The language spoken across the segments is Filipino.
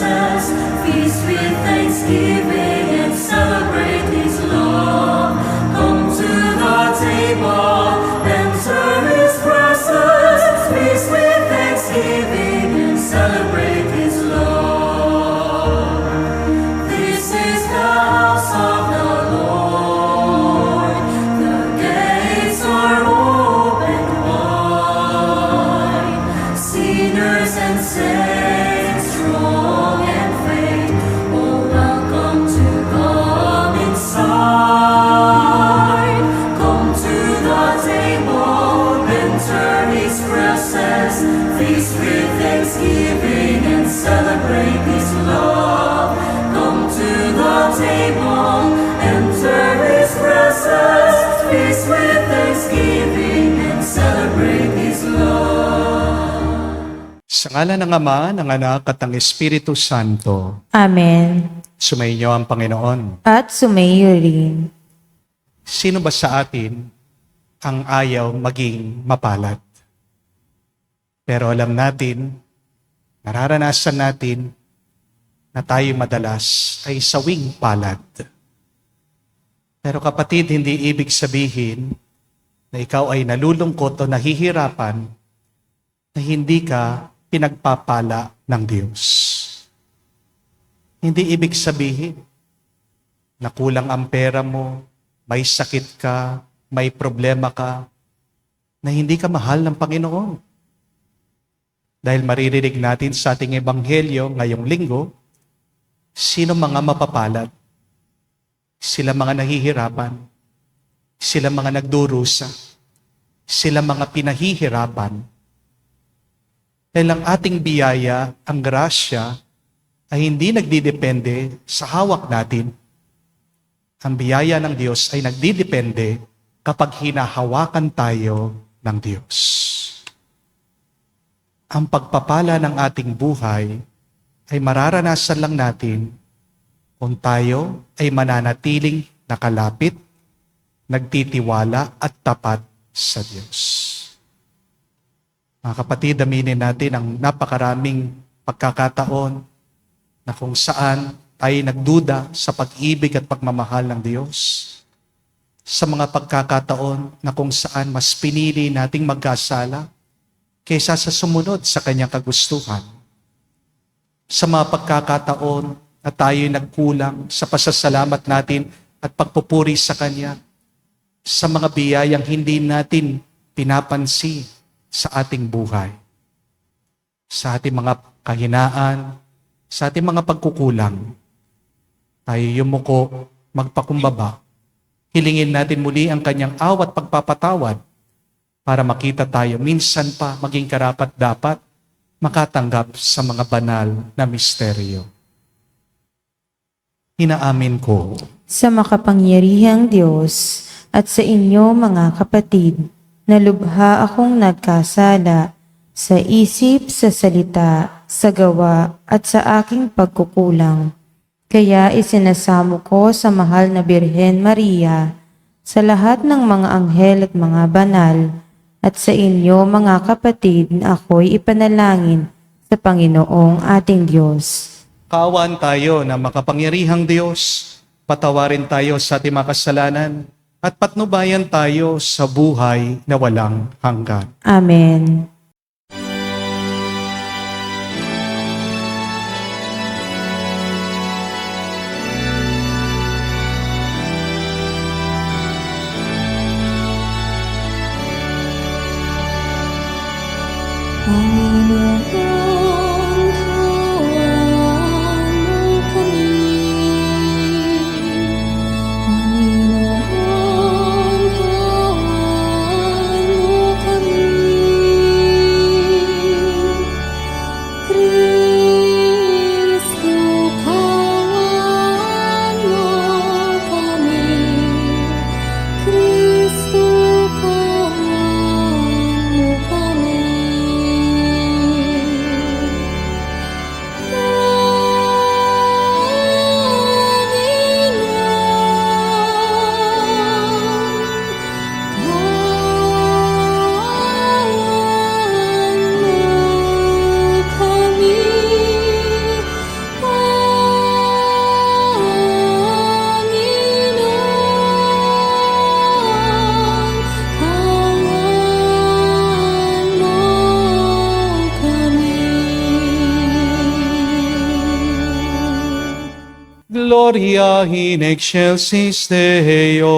expresses. Feast with thanksgiving and celebrate His love. Come to the table, enter His presence. Feast with thanksgiving and celebrate His love. This is the house of the Lord. The gates are open wide. Sinners and saints, strong and faint, all welcome to come inside. Come to the table, enter His presence. Feast with thanksgiving and celebrate His love. Come to the table, enter His presence. Feast with thanksgiving and celebrate His love. Sa ngalan ng Ama, ng Anak at ng Espiritu Santo, Amen. sumainyo ang Panginoon. At sumayo rin. Sino ba sa atin ang ayaw maging mapalad? Pero alam natin, nararanasan natin na tayo madalas ay sawing palad. Pero kapatid, hindi ibig sabihin na ikaw ay nalulungkot o nahihirapan na hindi ka pinagpapala ng Diyos. Hindi ibig sabihin na kulang ang pera mo, may sakit ka, may problema ka, na hindi ka mahal ng Panginoon. Dahil maririnig natin sa ating ebanghelyo ngayong linggo, sino mga mapapalad? Sila mga nahihirapan, sila mga nagdurusa, sila mga pinahihirapan. Dahil ang ating biyaya, ang grasya, ay hindi nagdidepende sa hawak natin. Ang biyaya ng Diyos ay nagdidepende kapag hinahawakan tayo ng Diyos. Ang pagpapala ng ating buhay ay mararanasan lang natin kung tayo ay mananatiling nakalapit, nagtitiwala at tapat sa Diyos. Mga kapatid, aminin natin ang napakaraming pagkakataon na kung saan tayo nagduda sa pag-ibig at pagmamahal ng Diyos. Sa mga pagkakataon na kung saan mas pinili nating magkasala kaysa sa sumunod sa Kanyang kagustuhan. Sa mga pagkakataon na tayo nagkulang sa pasasalamat natin at pagpupuri sa Kanya. Sa mga biyayang hindi natin pinapansin sa ating buhay. Sa ating mga kahinaan, sa ating mga pagkukulang, tayo yumuko, magpakumbaba. Hilingin natin muli ang Kanyang awat pagpapatawad para makita tayo minsan pa maging karapat-dapat makatanggap sa mga banal na misteryo. Inaamin ko Sa makapangyarihang Diyos at sa inyo mga kapatid, na lubha akong nagkasala sa isip, sa salita, sa gawa at sa aking pagkukulang. Kaya isinasamo ko sa mahal na Birhen Maria, sa lahat ng mga anghel at mga banal, at sa inyo mga kapatid na ako'y ipanalangin sa Panginoong ating Diyos. kaawaan tayo na makapangyarihang Diyos, patawarin tayo sa ating mga kasalanan, at patnubayan tayo sa buhay na walang hanggan. Amen. Gloria in excelsis Deo.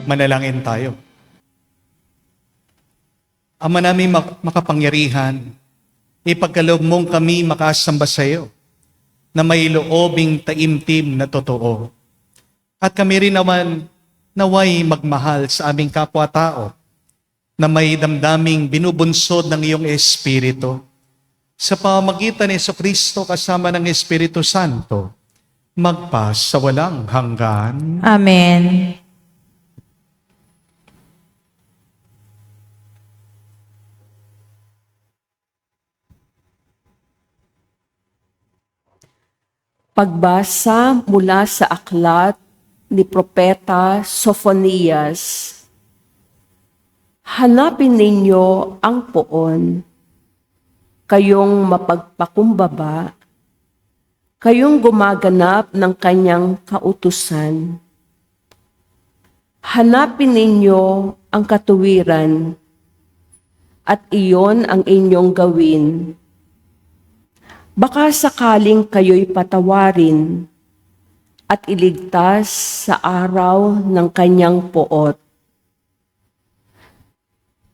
Manalangin tayo. Ama namin makapangyarihan, ipagkaloob mong kami makasamba sa iyo na may loobing taimtim na totoo. At kami rin naman naway magmahal sa aming kapwa-tao na may damdaming binubunsod ng iyong Espiritu. Sa pamamagitan ni Jesucristo kasama ng Espiritu Santo, magpas sa walang hanggan. Amen. Pagbasa mula sa aklat ni Propeta Sophonias. Hanapin ninyo ang poon, kayong mapagpakumbaba, kayong gumaganap ng kanyang kautusan. Hanapin ninyo ang katuwiran, at iyon ang inyong gawin. Baka sakaling kayo'y patawarin at iligtas sa araw ng kanyang poot.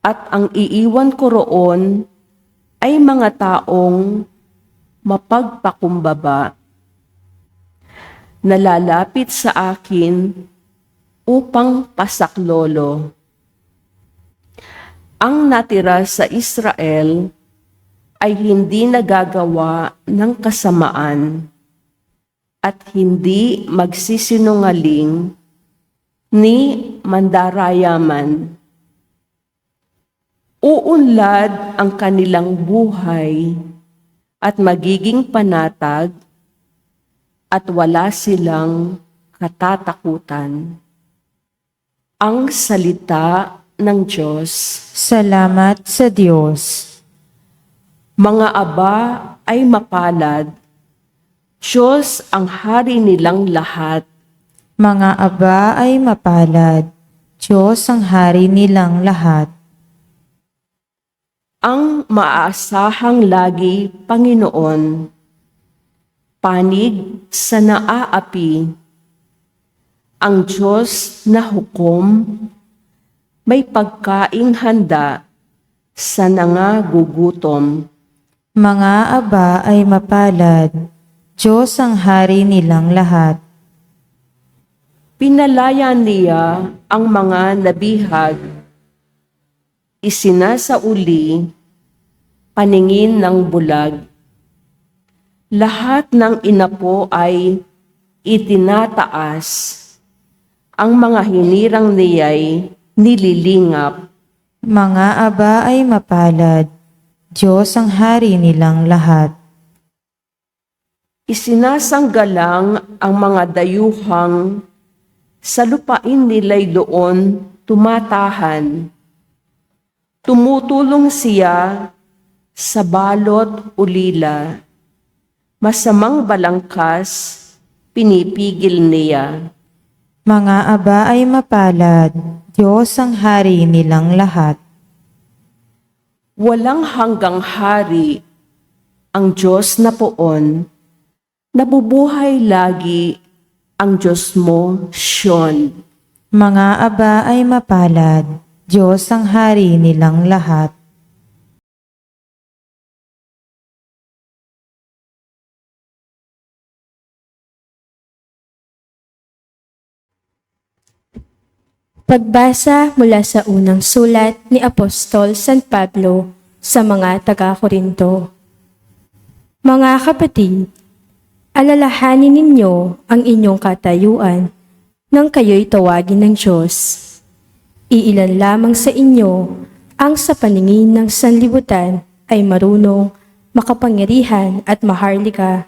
At ang iiwan ko roon ay mga taong mapagpakumbaba, nalalapit sa akin upang pasaklolo. Ang natira sa Israel ay hindi nagagawa ng kasamaan at hindi magsisinungaling ni mandarayaman. Uunlad ang kanilang buhay at magiging panatag at wala silang katatakutan. Ang salita ng Diyos. Salamat sa Diyos. Mga aba ay mapalad, Diyos ang hari nilang lahat. Mga aba ay mapalad, Diyos ang hari nilang lahat. Ang maaasahang lagi, Panginoon, panig sa naaapi. Ang Diyos na hukom, may pagkaing handa sa nangagugutom. Mga aba ay mapalad, Diyos ang hari nilang lahat. Pinalaya niya ang mga nabihag, isinasauli, paningin ng bulag. Lahat ng inapo ay itinataas, ang mga hinirang niya'y nililingap. Mga aba ay mapalad, Diyos ang hari nilang lahat. Isinasanggalang ang mga dayuhang sa lupain nila'y doon tumatahan. Tumutulong siya sa balot ulila. Masamang balangkas, pinipigil niya. Mga aba ay mapalad, Diyos ang hari nilang lahat. Walang hanggang hari ang Diyos na poon, nabubuhay lagi ang Diyos mo, Sion. Mga aba ay mapalad, Diyos ang hari nilang lahat. Pagbasa mula sa unang sulat ni Apostol San Pablo sa mga taga-Korinto. Mga kapatid, alalahanin ninyo ang inyong katayuan nang kayo'y tawagin ng Diyos. Iilan lamang sa inyo ang sa paningin ng sanlibutan ay marunong, makapangyarihan at maharlika.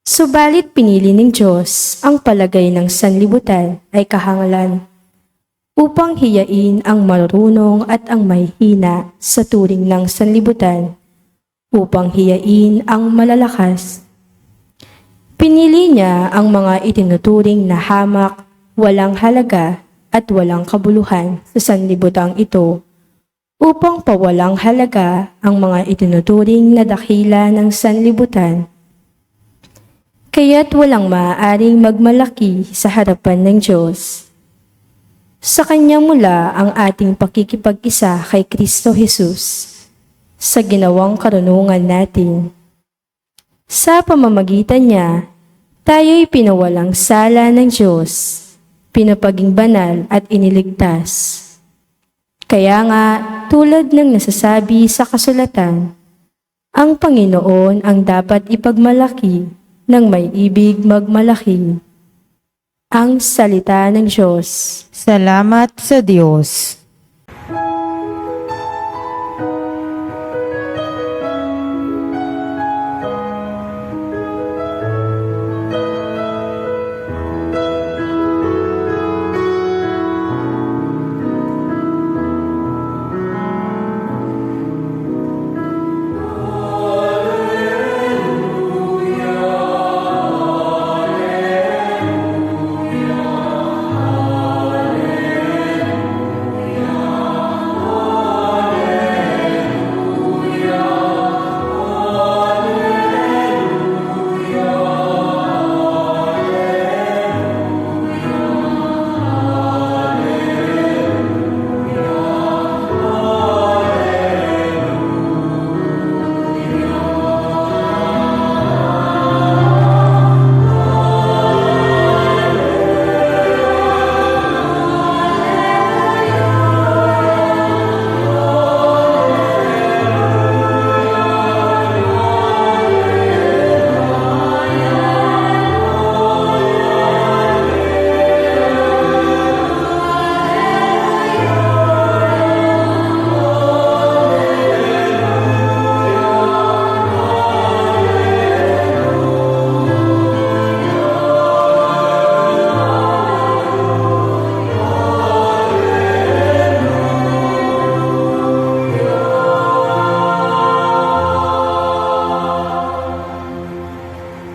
Subalit pinili ng Diyos ang palagay ng sanlibutan ay kahangalan, upang hiyain ang marunong at ang mahihina sa turing ng sanlibutan, upang hiyain ang malalakas. Pinili niya ang mga itinuturing na hamak, walang halaga at walang kabuluhan sa sanlibutang ito, upang pawalang halaga ang mga itinuturing na dakila ng sanlibutan. Kaya't walang maaaring magmalaki sa harapan ng Diyos. Sa Kanya mula ang ating pakikipag-isa kay Kristo Jesus sa ginawang karunungan natin. Sa pamamagitan niya, tayo'y pinawalang sala ng Diyos, pinapaging banal at iniligtas. Kaya nga, tulad ng nasasabi sa kasulatan, ang Panginoon ang dapat ipagmalaki ng may ibig magmalaki. Ang salita ng Diyos. Salamat sa Diyos.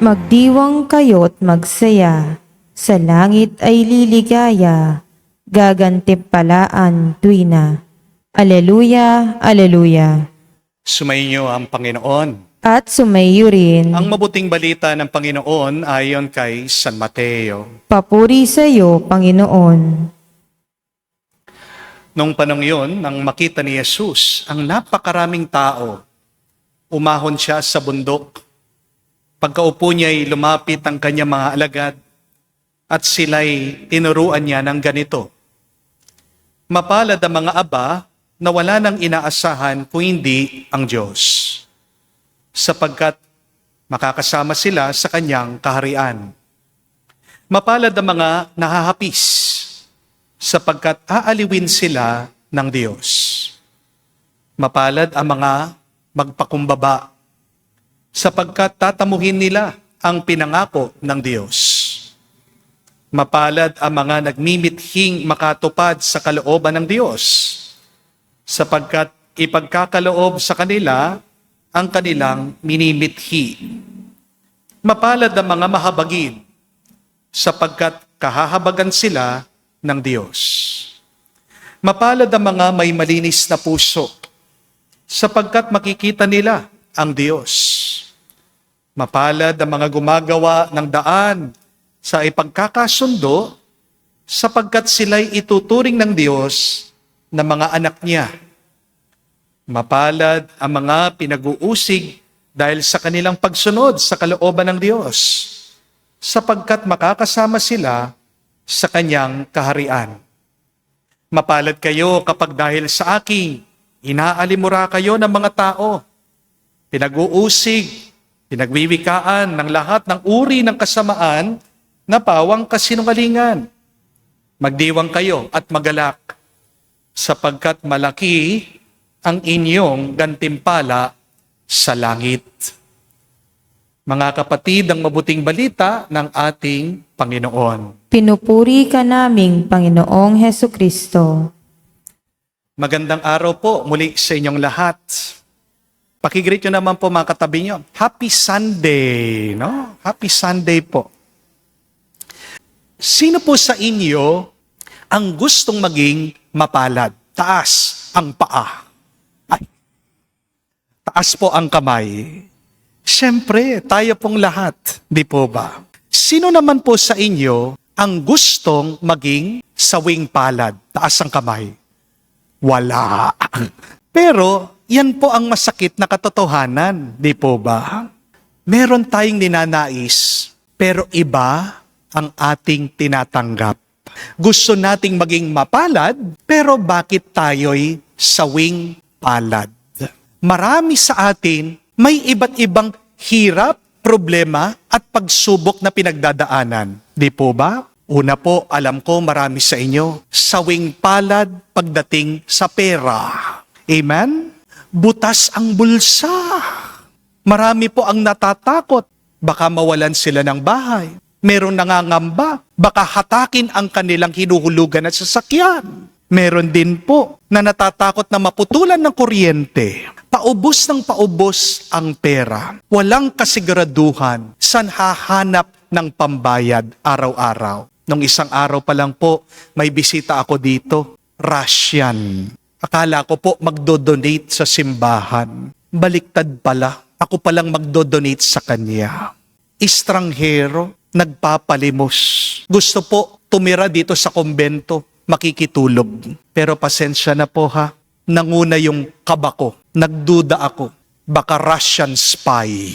Magdiwang kayo't magsaya, sa langit ay liligaya, gagantimpalaan tuwina. Aleluya, aleluya. Sumainyo ang Panginoon. At sumaiyo rin. Ang mabuting balita ng Panginoon ayon kay San Mateo. Papuri sa iyo, Panginoon. Noong panong yun, nang makita ni Jesus ang napakaraming tao, umahon siya sa bundok. Pagkaupo niya ay lumapit ang kanyang mga alagad at sila'y tinuruan niya ng ganito. Mapalad ang mga aba na wala nang inaasahan kung hindi ang Diyos, sapagkat makakasama sila sa kanyang kaharian. Mapalad ang mga nahahapis, sapagkat aaliwin sila ng Diyos. Mapalad ang mga magpakumbaba, sapagkat tatamuhin nila ang pinangako ng Diyos. Mapalad ang mga nagmimithing makatupad sa kalooban ng Diyos, sapagkat ipagkakaloob sa kanila ang kanilang minimithi. Mapalad ang mga mahabagin, sapagkat kahahabagan sila ng Diyos. Mapalad ang mga may malinis na puso, sapagkat makikita nila ang Diyos. Mapalad ang mga gumagawa ng daan sa ipagkakasundo, sapagkat sila'y ituturing ng Diyos na mga anak niya. Mapalad ang mga pinag-uusig dahil sa kanilang pagsunod sa kalooban ng Diyos, sapagkat makakasama sila sa kanyang kaharian. Mapalad kayo kapag dahil sa akin, inaalimura kayo ng mga tao, pinag-uusig, pinagwiwikaan ng lahat ng uri ng kasamaan na pawang kasinungalingan. Magdiwang kayo at magalak, sapagkat malaki ang inyong gantimpala sa langit. Mga kapatid, ang mabuting balita ng ating Panginoon. Pinupuri ka naming Panginoong Hesukristo. Magandang araw po muli sa inyong lahat. Pakigreet nyo naman po mga katabi nyo. Happy Sunday, no? Happy Sunday po. Sino po sa inyo ang gustong maging mapalad? Taas ang paa. Ay, taas po ang kamay. Siyempre, tayo pong lahat, di po ba? Sino naman po sa inyo ang gustong maging sawing palad? Taas ang kamay. Wala. Pero, yan po ang masakit na katotohanan, di po ba? Meron tayong ninanais, pero iba ang ating tinatanggap. Gusto nating maging mapalad, pero bakit tayo'y sawing palad? Marami sa atin may iba't ibang hirap, problema at pagsubok na pinagdadaanan. Di po ba? Una po, alam ko marami sa inyo, sawing palad pagdating sa pera. Amen? Butas ang bulsa. Marami po ang natatakot. Baka mawalan sila ng bahay. Meron nangangamba, baka hatakin ang kanilang hinuhulugan at sasakyan. Meron din po na natatakot na maputulan ng kuryente. Paubos ng paubos ang pera. Walang kasiguraduhan saan hahanap ng pambayad araw-araw. Nung isang araw pa lang po, may bisita ako dito, Russian. Akala ko po magdodonate sa simbahan. Baliktad pala, ako palang magdodonate sa kanya. Estranghero, nagpapalimos. Gusto po tumira dito sa kumbento, makikitulog. Pero pasensya na po ha, nanguna yung kaba ko. Nagduda ako, baka Russian spy.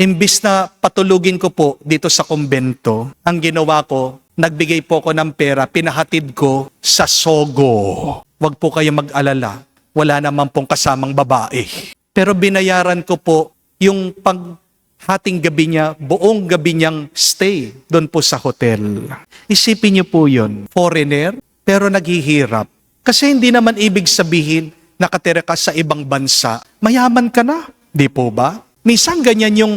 Imbis na patulugin ko po dito sa kumbento, ang ginawa ko, nagbigay po ako ng pera, pinahatid ko sa Sogo. Huwag po kayong mag-alala, wala naman pong kasamang babae. Pero binayaran ko po yung hating gabi niya, buong gabi niyang stay doon po sa hotel. Isipin niyo po yun, foreigner, pero naghihirap. Kasi hindi naman ibig sabihin, nakatira ka sa ibang bansa, mayaman ka na. Di po ba? Minsan ganyan yung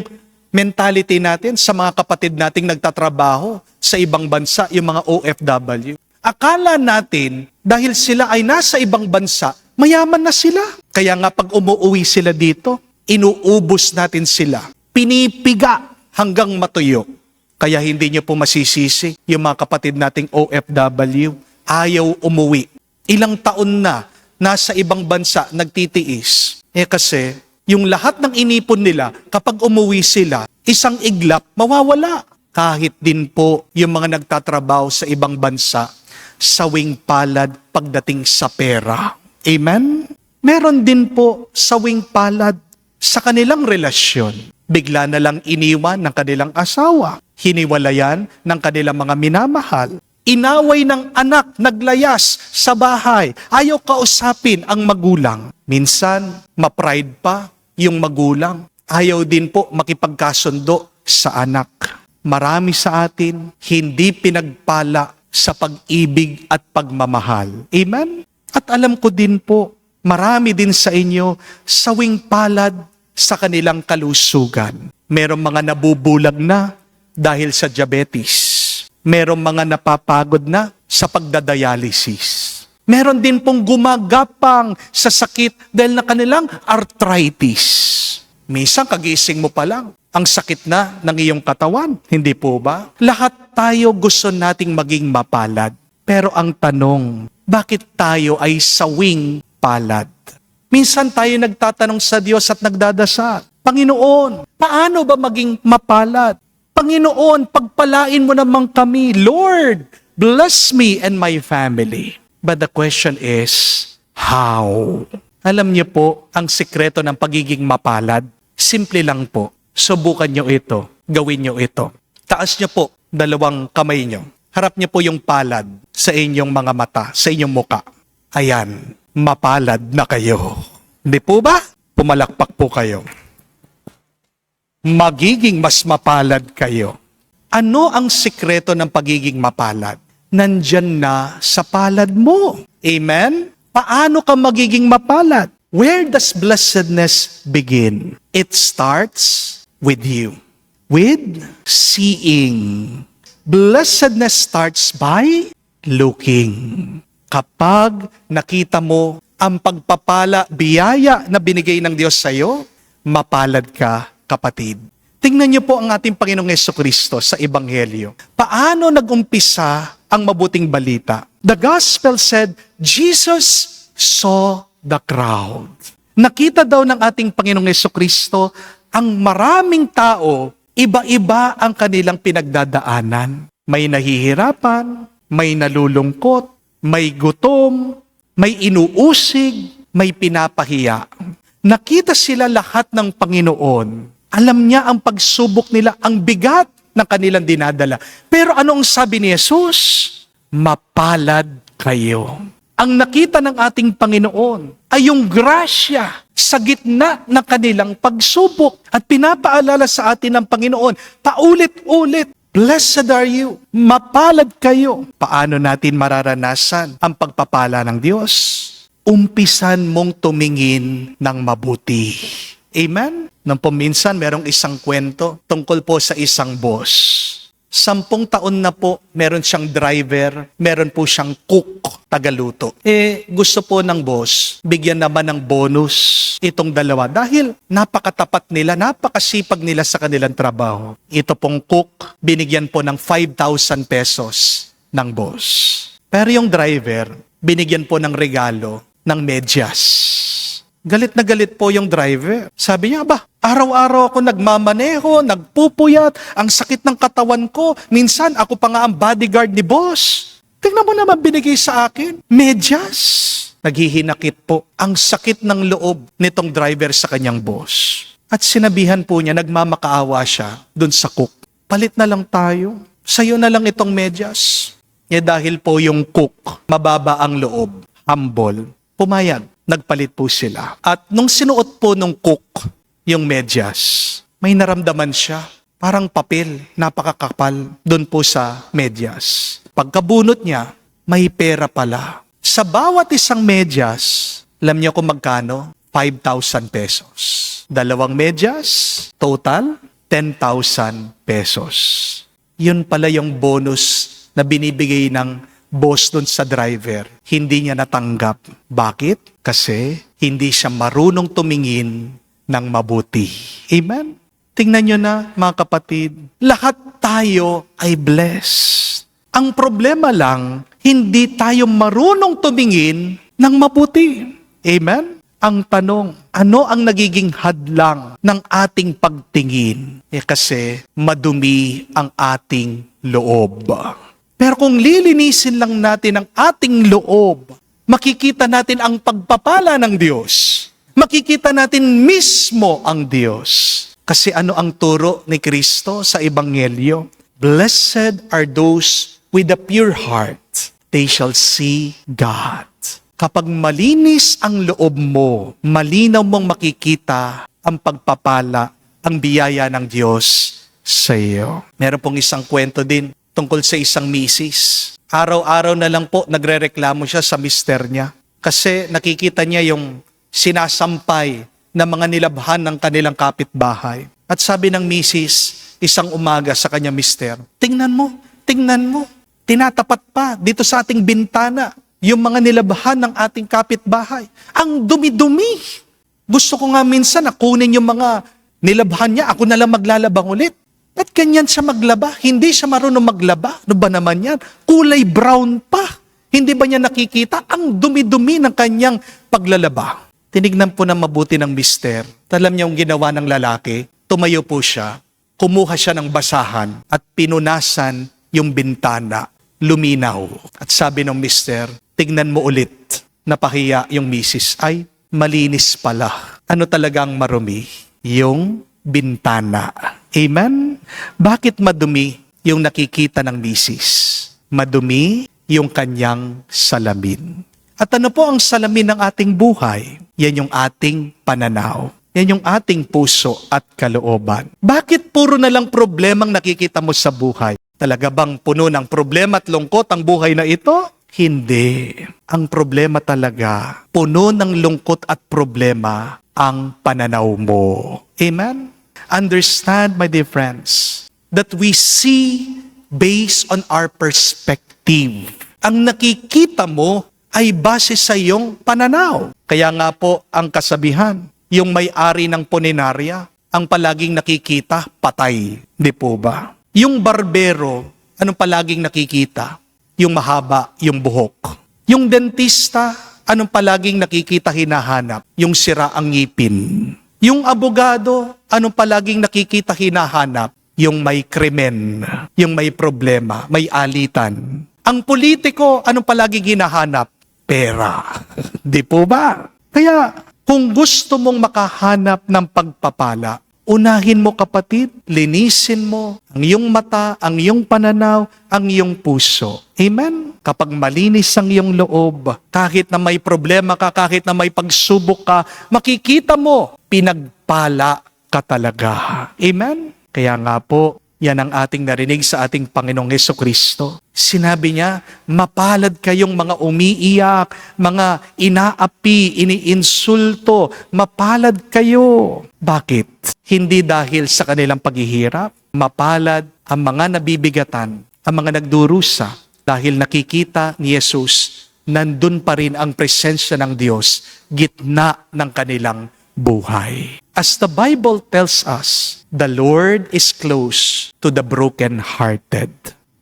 mentality natin sa mga kapatid nating nagtatrabaho sa ibang bansa, yung mga OFW. Akala natin, dahil sila ay nasa ibang bansa, mayaman na sila. Kaya nga pag umuwi sila dito, inuubos natin sila. Pinipiga hanggang matuyo. Kaya hindi nyo po masisisi yung mga kapatid nating OFW, ayaw umuwi. Ilang taon na nasa ibang bansa nagtitiis. Kasi Yung lahat ng inipon nila, kapag umuwi sila, isang iglap, mawawala. Kahit din po yung mga nagtatrabaho sa ibang bansa, sawing palad pagdating sa pera. Amen? Meron din po sawing palad sa kanilang relasyon. Bigla na lang iniwan ng kanilang asawa. Hiniwalayan ng kanilang mga minamahal. Inaway ng anak, naglayas sa bahay. Ayaw kausapin ang magulang. Minsan, ma-pride pa yung magulang. Ayaw din po makipagkasundo sa anak. Marami sa atin hindi pinagpala sa pag-ibig at pagmamahal. Amen? At alam ko din po, marami din sa inyo sawing palad sa kanilang kalusugan. Merong mga nabubulag na dahil sa diabetes. Merong mga napapagod na sa pagdadialysis. Meron din pong gumagapang sa sakit dahil na kanilang arthritis. Minsan kagising mo pa lang, ang sakit na ng iyong katawan. Hindi po ba? Lahat tayo gusto nating maging mapalad. Pero ang tanong, bakit tayo ay sawing palad? Minsan tayo nagtatanong sa Diyos at nagdadasal, Panginoon, paano ba maging mapalad? Panginoon, pagpalain mo naman kami. Lord, bless me and my family. But the question is, how? Alam niyo po, ang sikreto ng pagiging mapalad, simple lang po. Subukan niyo ito. Gawin niyo ito. Taas niyo po, dalawang kamay niyo. Harap niyo po yung palad sa inyong mga mata, sa inyong muka. Ayan, mapalad na kayo. Hindi po ba? Pumalakpak po kayo. Magiging mas mapalad kayo. Ano ang sikreto ng pagiging mapalad? Nandyan na sa palad mo. Amen? Paano ka magiging mapalad? Where does blessedness begin? It starts with you. With seeing. Blessedness starts by looking. Kapag nakita mo ang pagpapala, biyaya na binigay ng Diyos sa iyo, mapalad ka, kapatid. Tingnan niyo po ang ating Panginoong Jesucristo sa Ebanghelyo. Paano nag-umpisa ang mabuting balita? The Gospel said, Jesus saw the crowd. Nakita daw ng ating Panginoong Jesucristo ang maraming tao, iba-iba ang kanilang pinagdadaanan. May nahihirapan, may nalulungkot, may gutom, may inuusig, may pinapahiya. Nakita sila lahat ng Panginoon. Alam niya ang pagsubok nila, ang bigat ng kanilang dinadala. Pero anong sabi ni Jesus? Mapalad kayo. Ang nakita ng ating Panginoon ay yung grasya sa gitna ng kanilang pagsubok. At pinapaalala sa atin ng Panginoon, paulit-ulit, blessed are you, mapalad kayo. Paano natin mararanasan ang pagpapala ng Diyos? Umpisan mong tumingin ng mabuti. Amen? Nang paminsan, merong isang kwento tungkol po sa isang boss. 10 taon na po, meron siyang driver, meron po siyang cook, tagaluto. Gusto po ng boss, bigyan naman ng bonus itong dalawa dahil napakatapat nila, napakasipag nila sa kanilang trabaho. Ito pong cook, binigyan po ng 5,000 pesos ng boss. Pero yung driver, binigyan po ng regalo ng medyas. Galit na galit po yung driver. Sabi niya, araw-araw ako nagmamaneho, nagpupuyat, ang sakit ng katawan ko. Minsan ako pa nga ang bodyguard ni boss. Tingnan mo naman binigay sa akin, medyas. Naghihinakit po ang sakit ng loob nitong driver sa kanyang boss. At sinabihan po niya, nagmamakaawa siya dun sa cook. Palit na lang tayo. Sa'yo na lang itong medyas. Dahil po yung cook, mababa ang loob, humble, pumayag. Nagpalit po sila. At nung sinuot po nung cook yung medyas, may naramdaman siya. Parang papel, napakakapal doon po sa medyas. Pagkabunot niya, may pera pala. Sa bawat isang medyas, alam niyo kung magkano? 5,000 pesos. 2 medyas, total 10,000 pesos. Yun pala yung bonus na binibigay ng boss dun sa driver, hindi niya natanggap. Bakit? Kasi hindi siya marunong tumingin ng mabuti. Amen? Tingnan nyo na, mga kapatid, lahat tayo ay blessed. Ang problema lang, hindi tayo marunong tumingin ng mabuti. Amen? ang tanong, ano ang nagiging hadlang ng ating pagtingin? Kasi madumi ang ating loob. Pero kung lilinisin lang natin ang ating loob, makikita natin ang pagpapala ng Diyos. Makikita natin mismo ang Diyos. Kasi ano ang turo ni Kristo sa Ebanghelyo? Blessed are those with a pure heart. They shall see God. Kapag malinis ang loob mo, malinaw mong makikita ang pagpapala, ang biyaya ng Diyos sa iyo. Meron pong isang kwento din tungkol sa isang misis. Araw-araw na lang po nagrereklamo siya sa mister niya kasi nakikita niya yung sinasampay na mga nilabhan ng kanilang kapitbahay. At sabi ng misis, isang umaga sa kanya mister, tingnan mo, tinatapat pa dito sa ating bintana yung mga nilabhan ng ating kapitbahay. Ang dumi-dumi. Gusto ko nga minsan na kunin yung mga nilabhan niya, ako na lang maglalabang ulit. At ganyan siya maglaba? Hindi siya marunong maglaba. Ano ba naman yan? Kulay brown pa. Hindi ba niya nakikita ang dumi-dumi ng kanyang paglalaba? Tinignan po na mabuti ng mister. Alam niya yung ginawa ng lalaki. Tumayo po siya, kumuha siya ng basahan at pinunasan yung bintana. Luminaw. At sabi ng mister, tignan mo ulit. Napahiya yung misis. Ay, malinis pala. Ano talagang marumi? Yung bintana. Amen? Bakit madumi yung nakikita ng misis? Madumi yung kanyang salamin. At ano po ang salamin ng ating buhay? Yan yung ating pananaw. Yan yung ating puso at kalooban. Bakit puro na lang problemang nakikita mo sa buhay? Talaga bang puno ng problema at lungkot ang buhay na ito? Hindi. Ang problema talaga, puno ng lungkot at problema ang pananaw mo. Amen? Understand, my dear friends, that we see based on our perspective. Ang nakikita mo ay base sa iyong pananaw. Kaya nga po ang kasabihan, yung may-ari ng punerarya, ang palaging nakikita, patay. Di po ba? Yung barbero, anong palaging nakikita? Yung mahaba, yung buhok. Yung dentista, anong palaging nakikita, hinahanap? Yung sira ang ngipin. Yung abogado, anong palaging nakikita, hinahanap? Yung may krimen, yung may problema, may alitan. Ang politiko, anong palaging hinahanap? Pera. Di po ba? Kaya, kung gusto mong makahanap ng pagpapala, unahin mo kapatid, linisin mo ang iyong mata, ang iyong pananaw, ang iyong puso. Amen? Kapag malinis ang iyong loob, kahit na may problema ka, kahit na may pagsubok ka, makikita mo, pinagpala ka talaga. Amen? Kaya nga po, yan ang ating narinig sa ating Panginoong Hesukristo. Sinabi niya, mapalad kayong mga umiiyak, mga inaapi, iniinsulto, mapalad kayo. Bakit? Hindi dahil sa kanilang paghihirap. Mapalad ang mga nabibigatan, ang mga nagdurusa, dahil nakikita ni Jesus, nandun pa rin ang presensya ng Diyos, gitna ng kanilang buhay. As the Bible tells us, the Lord is close to the broken-hearted.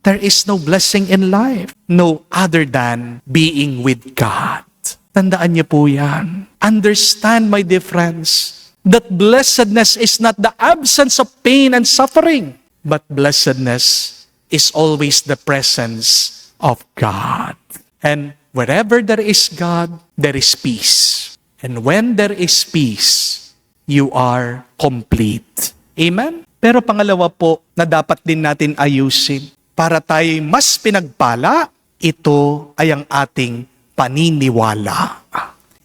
There is no blessing in life, no other than being with God. Tandaan niyo po yan. Understand, my dear friends, that blessedness is not the absence of pain and suffering, but blessedness is always the presence of God. And wherever there is God, there is peace. And when there is peace, you are complete. Amen? Pero pangalawa po na dapat din natin ayusin para tayo mas pinagpala, ito ay ang ating paniniwala.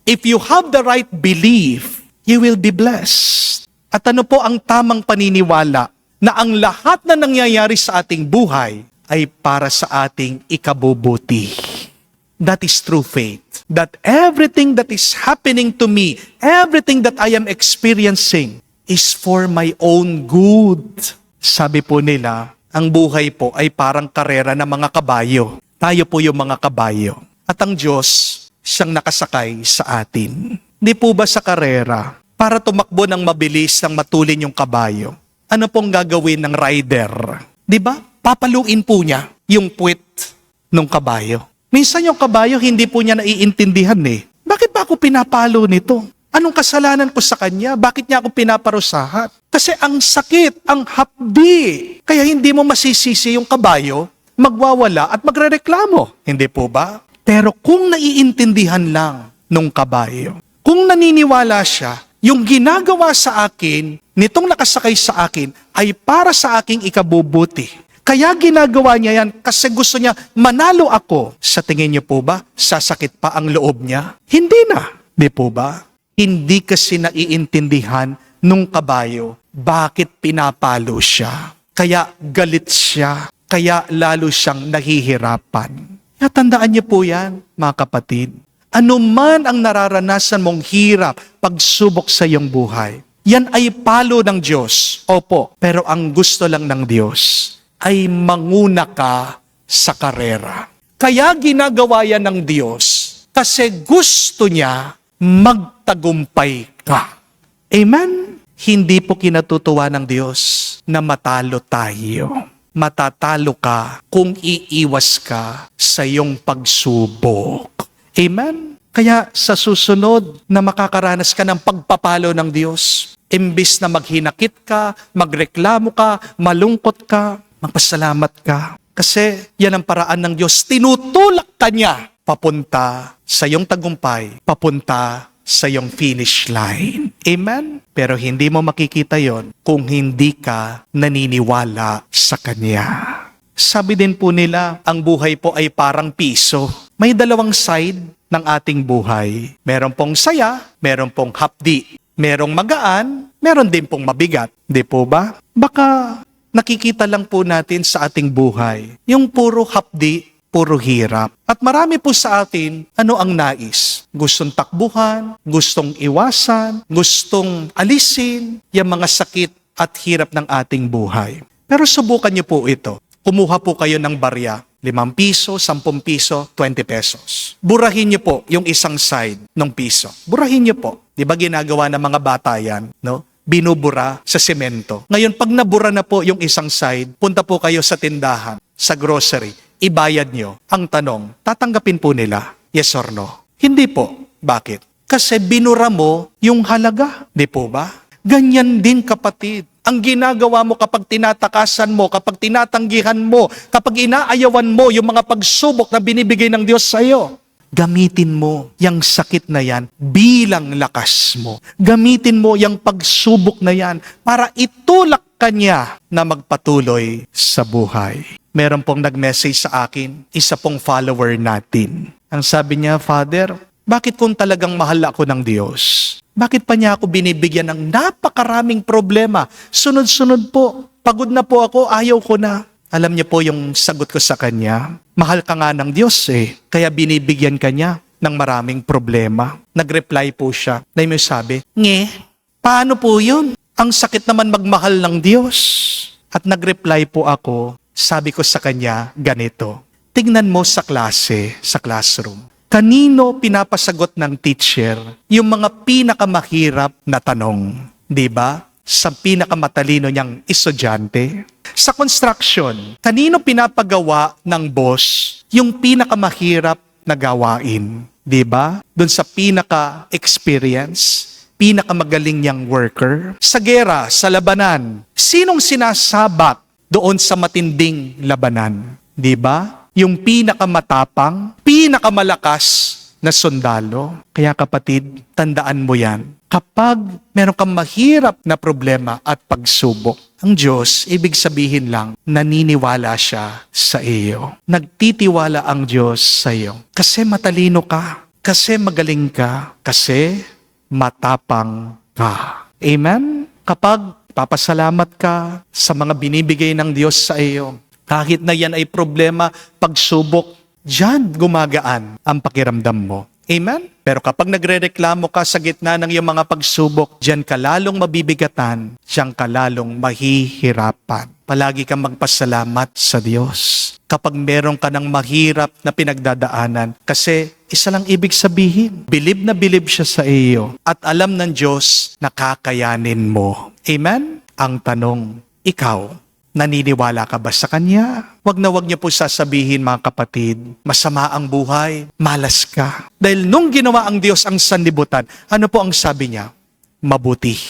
If you have the right belief, you will be blessed. At ano po ang tamang paniniwala? Na ang lahat na nangyayari sa ating buhay ay para sa ating ikabubuti. That is true faith. That everything that is happening to me, everything that I am experiencing, is for my own good. Sabi po nila, ang buhay po ay parang karera ng mga kabayo. Tayo po yung mga kabayo. At ang Diyos, siyang nakasakay sa atin. Hindi po ba sa karera, para tumakbo ng mabilis ng matulin yung kabayo, ano pong gagawin ng rider? Di ba? Papaluin po niya yung puwet ng kabayo. Minsan yung kabayo, hindi po niya naiintindihan eh. Bakit ba ako pinapalo nito? Anong kasalanan ko sa kanya? Bakit niya ako pinaparusahan? Kasi ang sakit, ang hapdi. Kaya hindi mo masisisi yung kabayo, magwawala at magrereklamo. Hindi po ba? Pero kung naiintindihan lang nung kabayo, kung naniniwala siya, yung ginagawa sa akin, nitong nakasakay sa akin, ay para sa aking ikabubuti. Kaya ginagawa niya yan kasi gusto niya manalo ako. Sa tingin niyo po ba, sasakit pa ang loob niya? Hindi na. Di po ba? Hindi kasi naiintindihan nung kabayo bakit pinapalo siya. Kaya galit siya. Kaya lalo siyang nahihirapan. Kaya tandaan niyo po yan, mga kapatid. Ano man ang nararanasan mong hirap, pagsubok sa iyong buhay, yan ay palo ng Diyos. Opo, pero ang gusto lang ng Diyos ay manguna ka sa karera. Kaya ginagawa yan ng Diyos kasi gusto niya magtagumpay ka. Amen? Hindi po kinatutuwa ng Diyos na matalo tayo. Matatalo ka kung iiwas ka sa iyong pagsubok. Amen? Kaya sa susunod na makakaranas ka ng pagpapalo ng Diyos, imbis na maghinakit ka, magreklamo ka, malungkot ka, magpasalamat ka. Kasi yan ang paraan ng Diyos. Tinutulak ka niya papunta sa iyong tagumpay, papunta sa iyong finish line. Amen? Pero hindi mo makikita yon kung hindi ka naniniwala sa Kanya. Sabi din po nila, ang buhay po ay parang piso. May dalawang side ng ating buhay. Meron pong saya, meron pong hapdi. Merong magaan, meron din pong mabigat. Di po ba? Baka nakikita lang po natin sa ating buhay yung puro hapdi, puro hirap. At marami po sa atin, ano ang nais? Gustong takbuhan, gustong iwasan, gustong alisin yung mga sakit at hirap ng ating buhay. Pero subukan niyo po ito. Kumuha po kayo ng barya, 5 piso, 10 piso, 20 pesos. Burahin niyo po yung isang side ng piso. Burahin niyo po. Di ba ginagawa ng mga bata yan? No? Binubura sa semento. Ngayon, pag nabura na po yung isang side, punta po kayo sa tindahan, sa grocery, ibayad nyo. Ang tanong, tatanggapin po nila, yes or no? Hindi po. Bakit? Kasi binura mo yung halaga. Di po ba? Ganyan din kapatid. Ang ginagawa mo kapag tinatakasan mo, kapag tinatanggihan mo, kapag inaayawan mo yung mga pagsubok na binibigay ng Diyos sa iyo, gamitin mo yung sakit na yan bilang lakas mo. Gamitin mo yung pagsubok na yan para itulak ka niya na magpatuloy sa buhay. Meron pong nag-message sa akin, isa pong follower natin. Ang sabi niya, Father, bakit kung talagang mahal ako ng Diyos? Bakit pa niya ako binibigyan ng napakaraming problema? Sunod-sunod po. Pagod na po ako, ayaw ko na. Alam niyo po yung sagot ko sa kanya? Mahal ka nga ng Diyos kaya binibigyan ka niya ng maraming problema. Nag-reply po siya. Na may sabi, paano po yun? Ang sakit naman magmahal ng Diyos. At nag-reply po ako, sabi ko sa kanya, ganito. Tignan mo sa klase, sa classroom. Kanino pinapasagot ng teacher yung mga pinakamahirap na tanong? Di ba? Sa pinakamatalino niyang estudyante. Sa construction, kanino pinapagawa ng boss yung pinakamahirap na gawain? Di ba? Doon sa pinaka-experience, pinakamagaling niyang worker. Sa gera, sa labanan, sinong sinasabat doon sa matinding labanan? Di ba? Yung pinakamatapang, pinakamalakas na sundalo. Kaya kapatid, tandaan mo yan. Kapag meron kang mahirap na problema at pagsubok, ang Diyos, ibig sabihin lang, naniniwala siya sa iyo. Nagtitiwala ang Diyos sa iyo. Kasi matalino ka, kasi magaling ka, kasi matapang ka. Amen? Kapag papasalamat ka sa mga binibigay ng Diyos sa iyo, kahit na yan ay problema, pagsubok, diyan gumagaan ang pakiramdam mo. Amen? Pero kapag nagrereklamo ka sa gitna ng iyong mga pagsubok, diyan ka lalong mabibigatan, diyan ka lalong mahihirapan. Palagi kang magpasalamat sa Diyos. Kapag meron ka ng mahirap na pinagdadaanan, kasi isa lang ibig sabihin, bilib na bilib siya sa iyo at alam ng Diyos na kakayanin mo. Amen? Ang tanong, ikaw, Naniniwala ka ba sa Kanya? Wag niyo po sasabihin mga kapatid, masama ang buhay, malas ka. Dahil nung ginawa ang Diyos ang sanlibutan, ano po ang sabi niya? Mabuti.